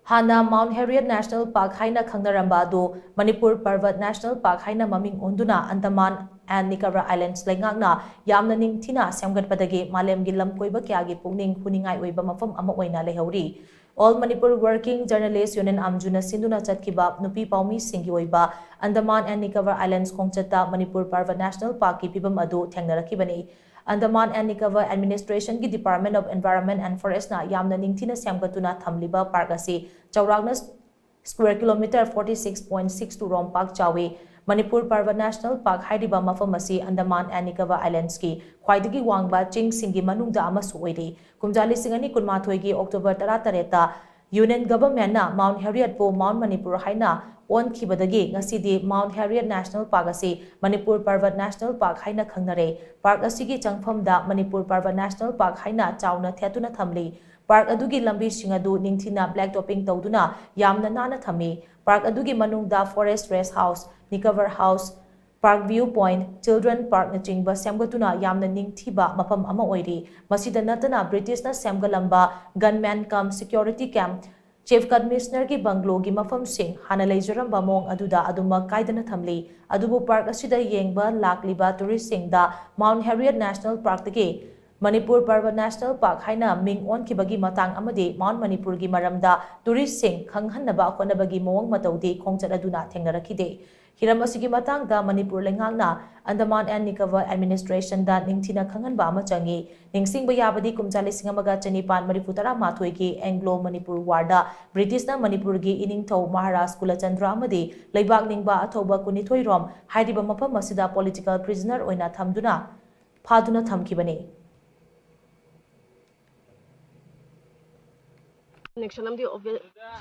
Hanna Mount Harriet National Park Haina khangnaramba adu Manipur Parvat National Park Haina maming Onduna Andaman and Nicobar Islands leingak yamna ningthina shemgatpadagi malem lamkoiba kayagi Pukning huningai oiba mapham ama oina leihouri. All Manipur Working Journalists Union Amjuna Sinduna Chatkiba Nupi Paumi Singi oiba Andaman and Nicobar Islands khongchata Manipur Parvat National Park ki pibam adu thengnarakibani. Andaman and Nicobar Administration ki Department of Environment and Forest na yamna ningthina semgatuna thamliba park asi Chauragna square kilometer 46.62 rom park chawi Manipur Parvat National Park haidiba mafam asi Andaman and Nicobar Islands ki khwaidagi wangba ching singi manungda amasu oiri kumjali singani kunmathoi gi October 13 Union Government na Mount Harriet po Mount Manipur haina on khibadagi ngasidi Mount Harriet National Park asi Manipur Parvat National Park haina khangnare park asigi changphamda Manipur Parvat National Park haina chauna thetuna thamli park adugi lambi singadu ningthina black topping tawduna yamna nana thami park adugi manungda forest rest house Nicobar house Park View Point Children Park na chingba semgatuna yamna ningthiba mapham ama oiri masida natana British na semgalamba gunman kam security camp Chief Commissioner ki banglo gi mafam sing Hanna leijaramba mong aduda aduma kaidana thamli adubu park asida yengba lakliba tourist singda Mount Harriet National Park dagi Manipur Parvat National Park haina Ming on kibagi matang amadi Mount Manipur gi maramda tourist sing khanghanaba khonabagi mawang matawdi khongchat aduna thengnarakide hiram asigi matangda Manipur leingakna Andaman and Nicobar Administration da ningthina khanghanba ama changi ningsingba yabadi kumjali singamaga chanipan marifutara mathoi gi Anglo Manipur warda British na Manipur gi iningthau Maharaj Kulachandra amadi leibak ningba athoba kunithoi rom haidiba mafam asida political prisoner oina thamduna phaduna thamkibani Next namdi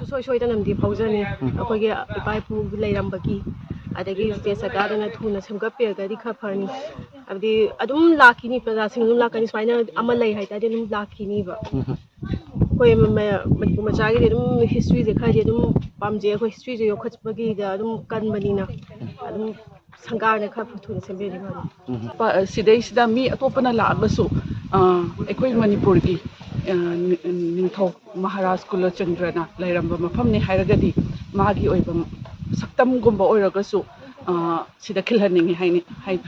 soy namdi pausani akogi ipaipu leirambaki adagi state sakadana thuna semgape gadi khapani abdi adum lakini praja singum lakani swaina amal lei haita de dum lakini ba koi machagi dum history je khadi dum pamje ko history je yokhachbagi da dum kanbanina adum sangar ne khap thuna sembe ni ba sidai sida mi atopana laabasu ekoi manipur gi ningthau Maharaj Kulachandra leiramba mafam ne hairagadi magi oiba saktam gumba oiragasu sida khilhaningi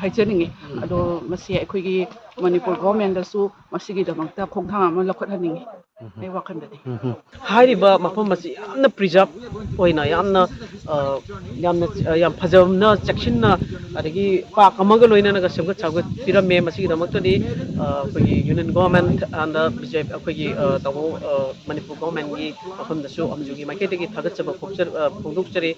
haijaningi ado masi ekhoigi Manipur government dasu masigi damakta khongthang ama lakhathaningi ai wakhandadi hairiba mafam asi yamna preserve oina yamna yam phajamna chaksinna adagi park amaga loina naga semga chawga pirame masigi damaktadi khoi union government and bjp khoi tawo Manipur government gi mafam dasu amjugi maiketegi thagatchaba phongdukchari